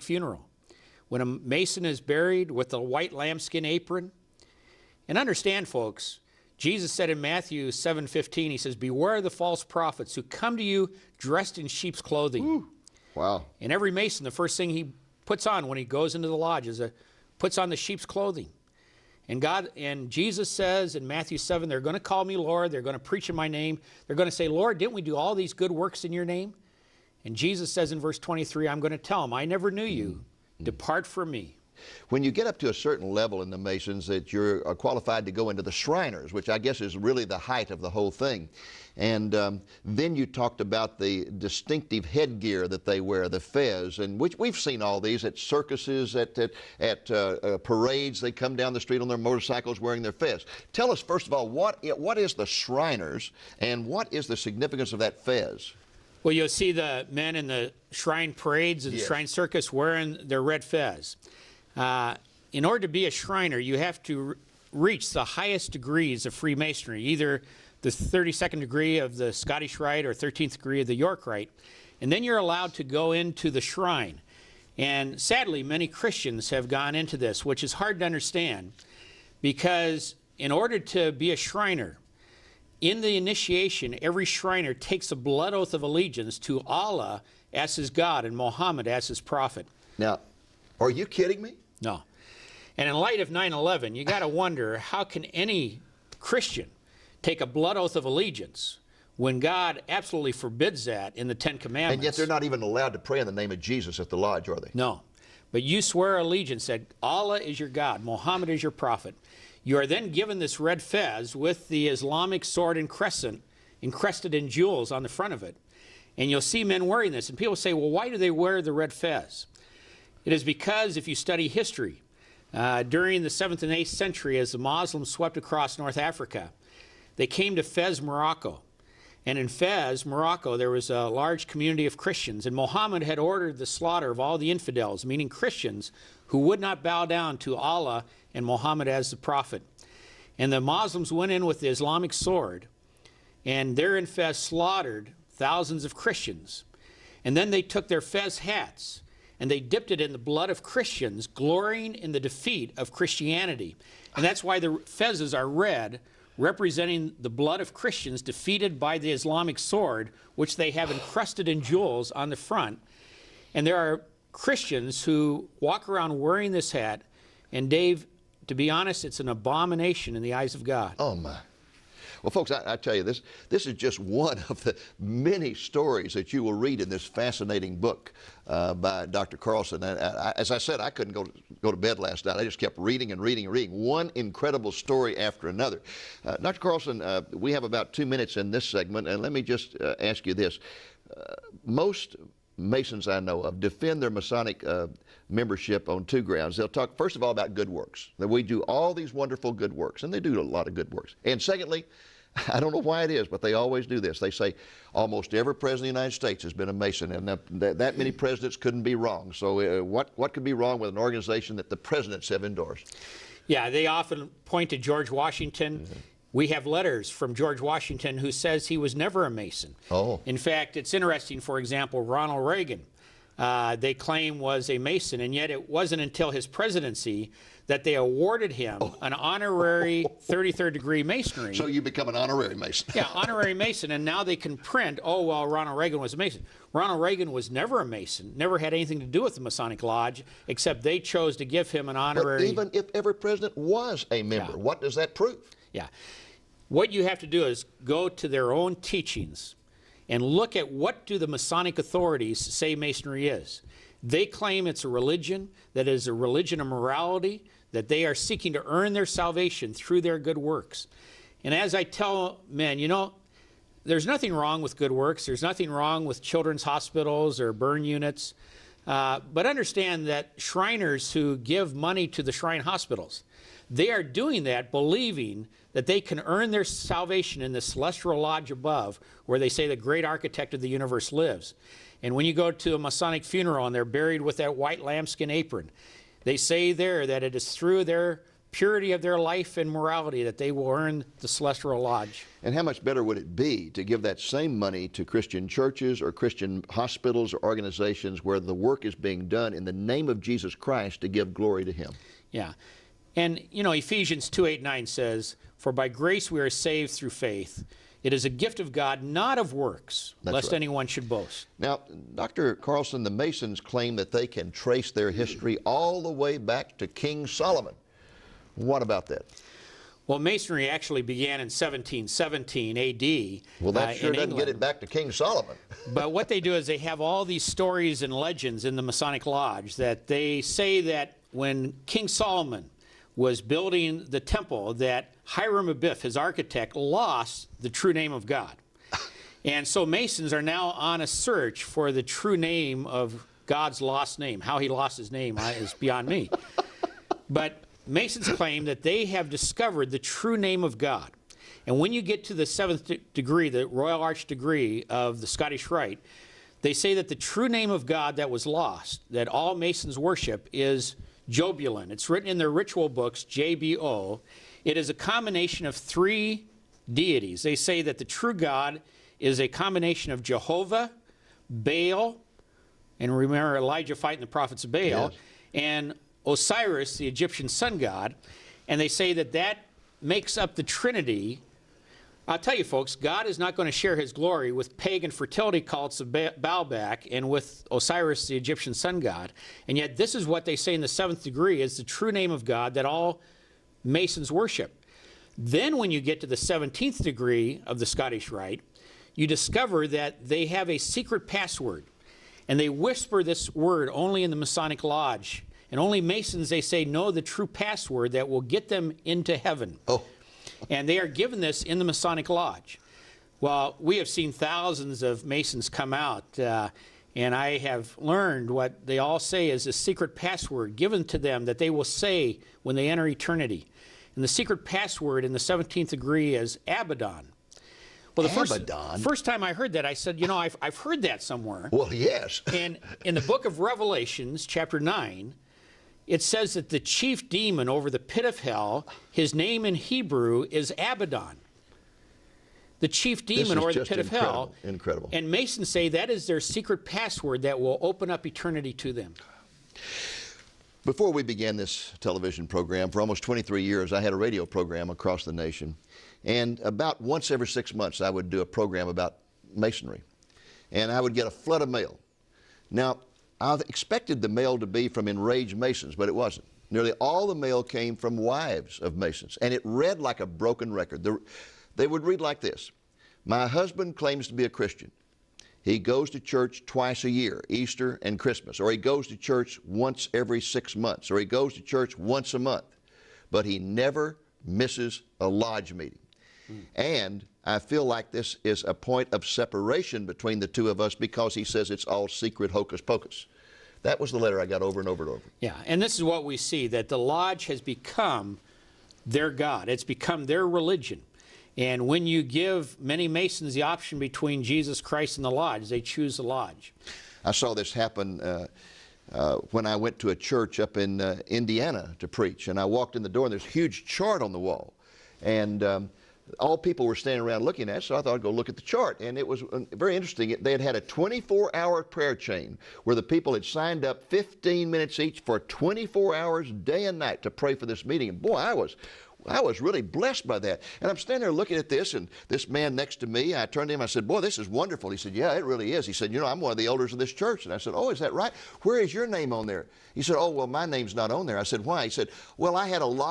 funeral. When a Mason is buried with a white lambskin apron. And understand, folks, Jesus said in Matthew 7:15, he says, beware the false prophets who come to you dressed in sheep's clothing. Ooh. Wow. And every Mason, the first thing he puts on when he goes into the lodge is puts on the sheep's clothing. And Jesus says in Matthew 7, they're going to call me Lord. They're going to preach in my name. They're going to say, Lord, didn't we do all these good works in your name? And Jesus says in verse 23, I'm going to tell them, I never knew you. Depart from me. When you get up to a certain level in the Masons that you're qualified to go into the Shriners, which I guess is really the height of the whole thing. And then you talked about the distinctive headgear that they wear, the fez, and which we've seen all these at circuses, at parades. They come down the street on their motorcycles wearing their fez. Tell us, first of all, what is the Shriners and what is the significance of that fez? Well, you'll see the men in the shrine parades and Yes. shrine circus wearing their red fez. In order to be a Shriner, you have to reach the highest degrees of Freemasonry, either the 32nd degree of the Scottish Rite or 13th degree of the York Rite. And then you're allowed to go into the shrine. And sadly, many Christians have gone into this, which is hard to understand, because in order to be a Shriner, in the initiation, every Shriner takes a blood oath of allegiance to Allah as his God and Muhammad as his prophet. Now, are you kidding me? No. And in light of 9/11, you got to wonder, how can any Christian take a blood oath of allegiance when God absolutely forbids that in the Ten Commandments? And yet they're not even allowed to pray in the name of Jesus at the lodge, are they? No. But you swear allegiance that Allah is your God, Muhammad is your prophet. You are then given this red fez with the Islamic sword and crescent encrusted in jewels on the front of it. And you'll see men wearing this. And people say, well, why do they wear the red fez? It is because if you study history, during the 7th and 8th century, as the Muslims swept across North Africa, they came to Fez, Morocco. And in Fez, Morocco, there was a large community of Christians. And Muhammad had ordered the slaughter of all the infidels, meaning Christians, who would not bow down to Allah and Muhammad as the prophet. And the Muslims went in with the Islamic sword, and there in Fez slaughtered thousands of Christians. And then they took their Fez hats, and they dipped it in the blood of Christians, glorying in the defeat of Christianity. And that's why the fezzes are red, representing the blood of Christians defeated by the Islamic sword, which they have encrusted in jewels on the front. And there are Christians who walk around wearing this hat, and Dave, to be honest, it's an abomination in the eyes of God. Oh, my. Well, folks, I tell you, this is just one of the many stories that you will read in this fascinating book by Dr. Carlson. And as I said, I couldn't go to bed last night. I just kept reading and reading and reading, one incredible story after another. Dr. Carlson, we have about 2 minutes in this segment, and let me just ask you this. Most Masons I know of defend their Masonic membership on two grounds. They'll talk, first of all, about good works, that we do all these wonderful good works, and they do a lot of good works. And secondly, I don't know why it is, but they always do this. They say almost every president of the United States has been a Mason, and that many presidents couldn't be wrong. So what could be wrong with an organization that the presidents have endorsed? Yeah, they often point to George Washington. Mm-hmm. We have letters from George Washington who says he was never a Mason. Oh. In fact, it's interesting, for example, Ronald Reagan, they claim was a Mason, and yet it wasn't until his presidency that they awarded him an honorary 33rd degree Masonry. So you become an honorary Mason. Yeah, honorary Mason, and now they can print, oh, well, Ronald Reagan was a Mason. Ronald Reagan was never a Mason, never had anything to do with the Masonic Lodge, except they chose to give him an honorary... But even if every president was a member, what does that prove? Yeah. What you have to do is go to their own teachings and look at what do the Masonic authorities say Masonry is. They claim it's a religion that is a religion of morality, that they are seeking to earn their salvation through their good works. And as I tell men, you know, there's nothing wrong with good works. There's nothing wrong with children's hospitals or burn units. But understand that Shriners who give money to the shrine hospitals, they are doing that believing that they can earn their salvation in the celestial lodge above, where they say the great architect of the universe lives. And when you go to a Masonic funeral and they're buried with that white lambskin apron, they say there that it is through their purity of their life and morality, that they will earn the celestial lodge. And how much better would it be to give that same money to Christian churches or Christian hospitals or organizations where the work is being done in the name of Jesus Christ to give glory to Him? Yeah. And, you know, Ephesians 2:8-9 says, "For by grace we are saved through faith. It is a gift of God, not of works, lest anyone should boast." Now, Dr. Carlson, the Masons claim that they can trace their history all the way back to King Solomon. What about that? Well, Masonry actually began in 1717 A.D. Well, that sure in doesn't England. get it back to King Solomon. But what they do is they have all these stories and legends in the Masonic Lodge that they say that when King Solomon was building the temple, that Hiram Abiff, his architect, lost the true name of God. And so Masons are now on a search for the true name of God's lost name. How he lost his name is beyond me. But Masons claim that they have discovered the true name of God. And when you get to the 7th degree, the Royal Arch degree of the Scottish Rite, they say that the true name of God that was lost, that all Masons worship, is Jobulin. It's written in their ritual books, JBO. It is a combination of 3 deities. They say that the true God is a combination of Jehovah, Baal, and remember Elijah fighting the prophets of Baal, yes, and Osiris, the Egyptian sun god, and they say that that makes up the Trinity. I'll tell you, folks, God is not going to share His glory with pagan fertility cults of Baalbek and with Osiris, the Egyptian sun god. And yet this is what they say in the 7th degree is the true name of God that all Masons worship. Then when you get to the 17th degree of the Scottish Rite, you discover that they have a secret password. And they whisper this word only in the Masonic Lodge. And only Masons, they say, know the true password that will get them into heaven. Oh. And they are given this in the Masonic Lodge. Well, we have seen thousands of Masons come out, and I have learned what they all say is a secret password given to them that they will say when they enter eternity. And the secret password in the 17th degree is Abaddon. Well, the first time I heard that, I said, you know, I've heard that somewhere. Well, yes. And in the book of Revelations, chapter 9, it says that the chief demon over the pit of hell, his name in Hebrew is Abaddon. The chief demon over the pit of hell. Incredible. And Masons say that is their secret password that will open up eternity to them. Before we began this television program, for almost 23 years, I had a radio program across the nation. And about once every 6 months, I would do a program about Masonry. And I would get a flood of mail. Now, I expected the mail to be from enraged Masons, but it wasn't. Nearly all the mail came from wives of Masons, and it read like a broken record. They would read like this: "My husband claims to be a Christian. He goes to church twice a year, Easter and Christmas, or he goes to church once every 6 months, or he goes to church once a month, but he never misses a lodge meeting. And I feel like this is a point of separation between the two of us because he says it's all secret hocus pocus." That was the letter I got over and over and over. Yeah, and this is what we see, that the lodge has become their God. It's become their religion. And when you give many Masons the option between Jesus Christ and the lodge, they choose the lodge. I saw this happen when I went to a church up in Indiana to preach. And I walked in the door, and there's a huge chart on the wall. And all people were standing around looking at it, so I thought I'd go look at the chart. And it was very interesting. They had a 24-hour prayer chain where the people had signed up 15 minutes each for 24 hours, day and night, to pray for this meeting. And boy, I was really blessed by that. And I'm standing there looking at this, and this man next to me, I turned to him, I said, "Boy, this is wonderful." He said, "Yeah, it really is." He said, "You know, I'm one of the elders of this church." And I said, "Oh, is that right? Where is your name on there?" He said, "Oh, well, my name's not on there." I said, "Why?" He said, "Well, I had a lot